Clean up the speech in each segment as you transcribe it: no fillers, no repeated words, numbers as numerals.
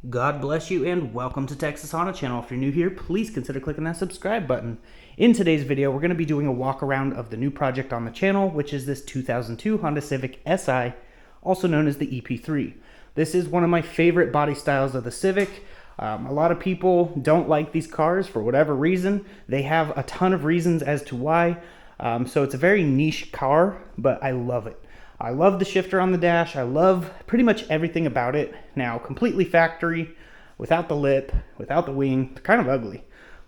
God bless you and welcome to Texas Honda Channel. If you're new here, please consider clicking that subscribe button. In today's video, we're going to be doing a walk around of the new project on the channel, which is this 2002 Honda Civic Si, also known as the EP3. This is one of my favorite body styles of the Civic. A lot of people don't like these cars for whatever reason. They have a ton of reasons as to why. So it's a very niche car, but I love it. I love the shifter on the dash. I love pretty much everything about it. Now, completely factory, without the lip, without the wing, they're kind of ugly.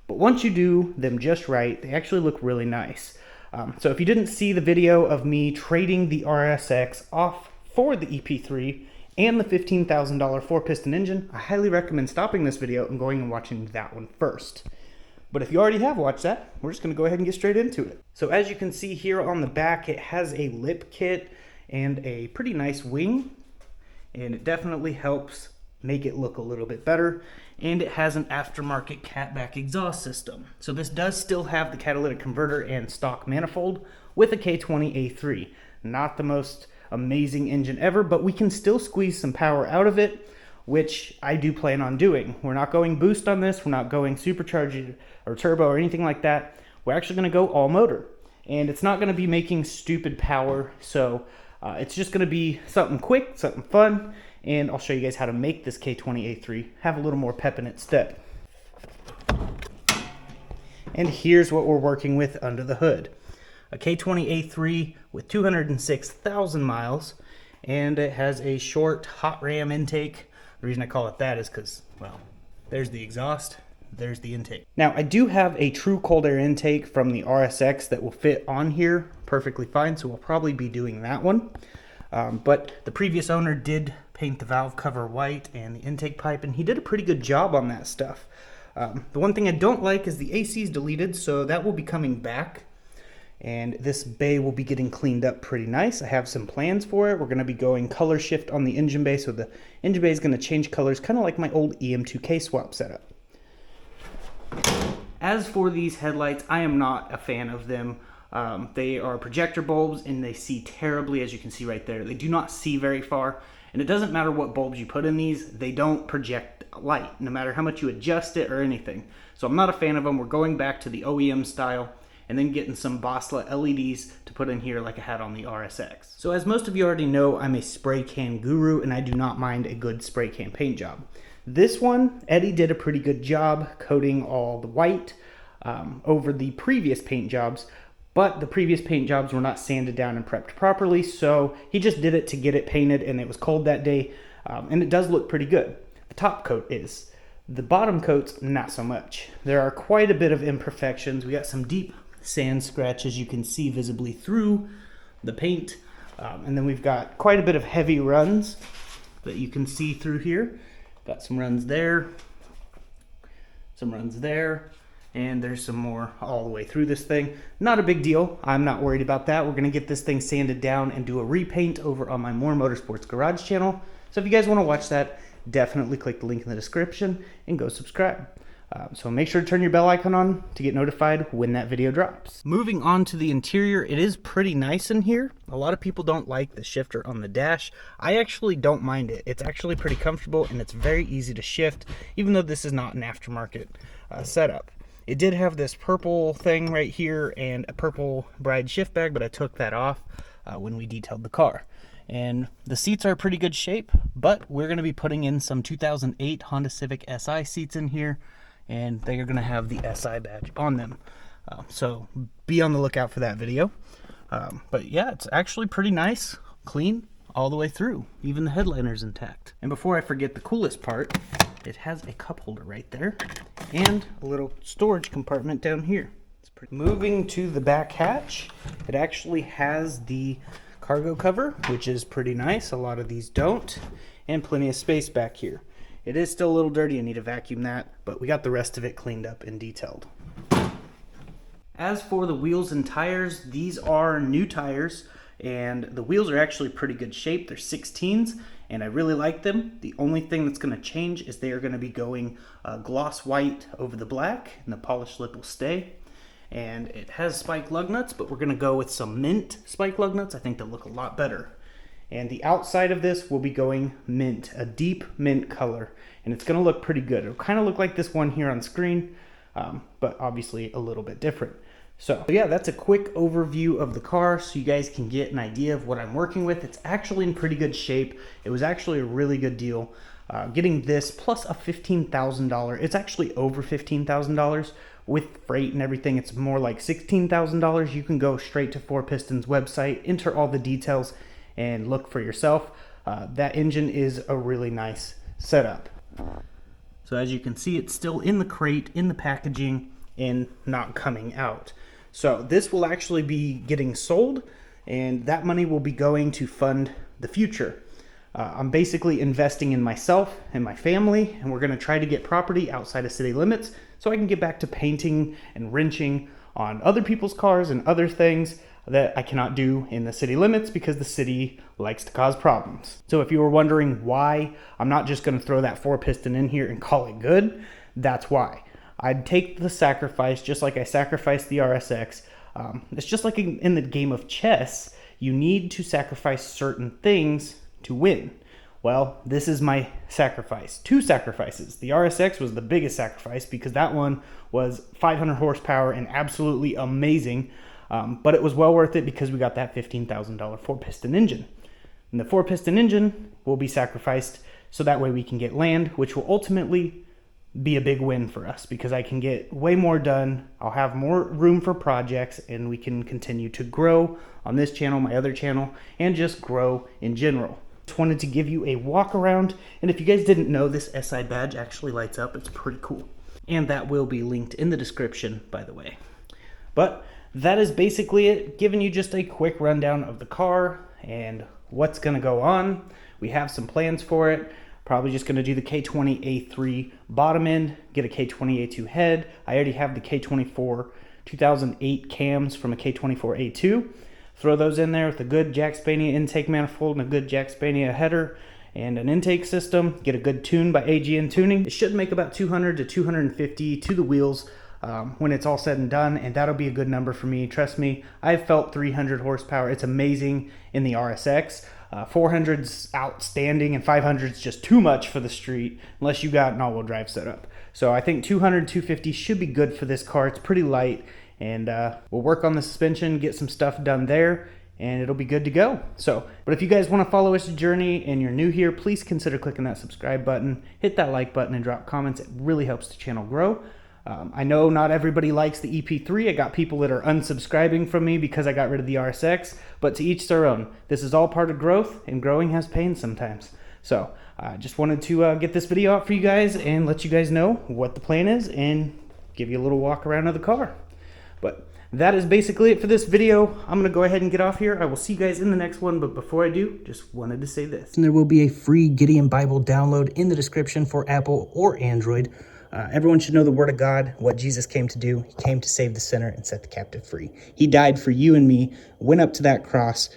But once you do them just right, they actually look really nice. So if you didn't see the video of me trading the RSX off for the EP3 and the $15,000 4-piston engine, I highly recommend stopping this video and going and watching that one first. But if you already have watched that, we're just going to go ahead and get straight into it. So as you can see here on the back, it has a lip kit and a pretty nice wing, and it definitely helps make it look a little bit better. And it has an aftermarket catback exhaust system. So this does still have the catalytic converter and stock manifold with a K20A3. Not the most amazing engine ever, but we can still squeeze some power out of it, which I do plan on doing. We're not going boost on this, we're not going supercharged or turbo or anything like that. We're actually gonna go all motor. And it's not gonna be making stupid power, so it's just going to be something quick, something fun, and I'll show you guys how to make this K20A3 have a little more pep in its step. And here's what we're working with under the hood. A K20A3 with 206,000 miles, and it has a short hot ram intake. The reason I call it that is because, well, there's the exhaust, there's the intake. Now, I do have a true cold air intake from the RSX that will fit on here perfectly fine, so we'll probably be doing that one. But the previous owner did paint the valve cover white and the intake pipe, and he did a pretty good job on that stuff. The one thing I don't like is the AC is deleted, so that will be coming back, and this bay will be getting cleaned up pretty nice. I have some plans for it. We're going to be going color shift on the engine bay, so the engine bay is going to change colors, kind of like my old EM2K swap setup. As for these headlights, I am not a fan of them. They are projector bulbs and they see terribly, as you can see right there. They do not see very far, and it doesn't matter what bulbs you put in these, they don't project light, no matter how much you adjust it or anything. So I'm not a fan of them. We're going back to the OEM style and then getting some Bosla LEDs to put in here like I had on the RSX. So as most of you already know, I'm a spray can guru and I do not mind a good spray can paint job. This one, Eddie did a pretty good job coating all the white over the previous paint jobs, but the previous paint jobs were not sanded down and prepped properly, so he just did it to get it painted, and it was cold that day, and it does look pretty good. The top coat is. The bottom coat's not so much. There are quite a bit of imperfections. We got some deep sand scratches you can see visibly through the paint, and then we've got quite a bit of heavy runs that you can see through here. Got some runs there, some runs there, and there's some more all the way through this thing. Not a big deal. I'm not worried about that. We're going to get this thing sanded down and do a repaint over on my More Motorsports Garage channel. So if you guys want to watch that, definitely click the link in the description and go subscribe. So make sure to turn your bell icon on to get notified when that video drops. Moving on to the interior, it is pretty nice in here. A lot of people don't like the shifter on the dash. I actually don't mind it. It's actually pretty comfortable and it's very easy to shift, even though this is not an aftermarket setup. It did have this purple thing right here and a purple bride shift bag, but I took that off when we detailed the car. And the seats are pretty good shape, but we're going to be putting in some 2008 Honda Civic Si seats in here, and they are going to have the SI badge on them. So be on the lookout for that video. But yeah, it's actually pretty nice, clean all the way through. Even the headliner's intact. And before I forget the coolest part, it has a cup holder right there and a little storage compartment down here. It's pretty. Moving to the back hatch, it actually has the cargo cover, which is pretty nice. A lot of these don't, and plenty of space back here. It is still a little dirty. I need to vacuum that, but we got the rest of it cleaned up and detailed. As for the wheels and tires, these are new tires, and the wheels are actually pretty good shape. They're 16s, and I really like them. The only thing that's going to change is they are going to be going gloss white over the black, and the polished lip will stay. And it has spike lug nuts, but we're going to go with some mint spike lug nuts. I think they'll look a lot better. And the outside of this will be going mint, a deep mint color. And it's gonna look pretty good. It'll kind of look like this one here on screen, but obviously a little bit different. So yeah, that's a quick overview of the car so you guys can get an idea of what I'm working with. It's actually in pretty good shape. It was actually a really good deal. Getting this plus a $15,000, it's actually over $15,000 with freight and everything. It's more like $16,000. You can go straight to 4Pistons website, enter all the details, and look for yourself. That engine is a really nice setup. So as you can see, it's still in the crate, in the packaging, and not coming out. So this will actually be getting sold, and that money will be going to fund the future. I'm basically investing in myself and my family, and we're going to try to get property outside of city limits so I can get back to painting and wrenching on other people's cars and other things that I cannot do in the city limits because the city likes to cause problems. So if you were wondering why I'm not just going to throw that 4-piston in here and call it good, that's why. I'd take the sacrifice just like I sacrificed the RSX. It's just like in the game of chess, you need to sacrifice certain things to win. Well, this is my sacrifice. 2 sacrifices. The RSX was the biggest sacrifice because that one was 500 horsepower and absolutely amazing. But it was well worth it because we got that $15,000 4-piston engine. And the 4-piston engine will be sacrificed so that way we can get land, which will ultimately be a big win for us because I can get way more done. I'll have more room for projects, and we can continue to grow on this channel, my other channel, and just grow in general. Just wanted to give you a walk around, and if you guys didn't know, this SI badge actually lights up. It's pretty cool. And that will be linked in the description, by the way. But that is basically it, giving you just a quick rundown of the car and what's gonna go on. We have some plans for it. Probably just going to do the K20A3 bottom end, get a K20A2 head. I already have the K24 2008 cams from a K24A2. Throw those in there with a good Jack Spania intake manifold and a good Jack Spania header and an intake system. Get a good tune by AGN Tuning. It should make about 200 to 250 to the wheels when it's all said and done, and that'll be a good number for me. Trust me, I've felt 300 horsepower. It's amazing in the RSX. 400's outstanding, and 500's just too much for the street unless you got an all-wheel drive setup. So I think 200, 250 should be good for this car. It's pretty light, and we'll work on the suspension, get some stuff done there, and it'll be good to go. So, but if you guys want to follow us journey and you're new here, please consider clicking that subscribe button, hit that like button, and drop comments. It really helps the channel grow. I know not everybody likes the EP3. I got people that are unsubscribing from me because I got rid of the RSX, but to each their own. This is all part of growth, and growing has pain sometimes. So I just wanted to get this video out for you guys and let you guys know what the plan is and give you a little walk around of the car. But that is basically it for this video. I'm going to go ahead and get off here. I will see you guys in the next one, but before I do, just wanted to say this. And there will be a free Gideon Bible download in the description for Apple or Android. Everyone should know the Word of God, what Jesus came to do. He came to save the sinner and set the captive free. He died for you and me, went up to that cross,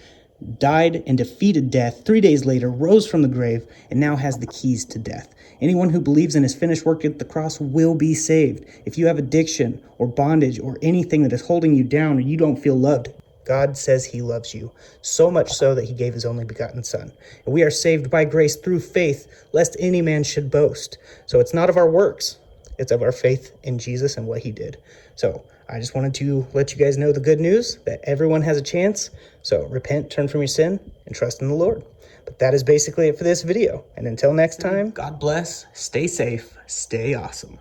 died and defeated death, 3 days later, rose from the grave, and now has the keys to death. Anyone who believes in his finished work at the cross will be saved. If you have addiction or bondage or anything that is holding you down or you don't feel loved, God says he loves you, so much so that he gave his only begotten son. And we are saved by grace through faith, lest any man should boast. So it's not of our works. It's of our faith in Jesus and what he did. So I just wanted to let you guys know the good news that everyone has a chance. So repent, turn from your sin, and trust in the Lord. But that is basically it for this video. And until next time, God bless, stay safe, stay awesome.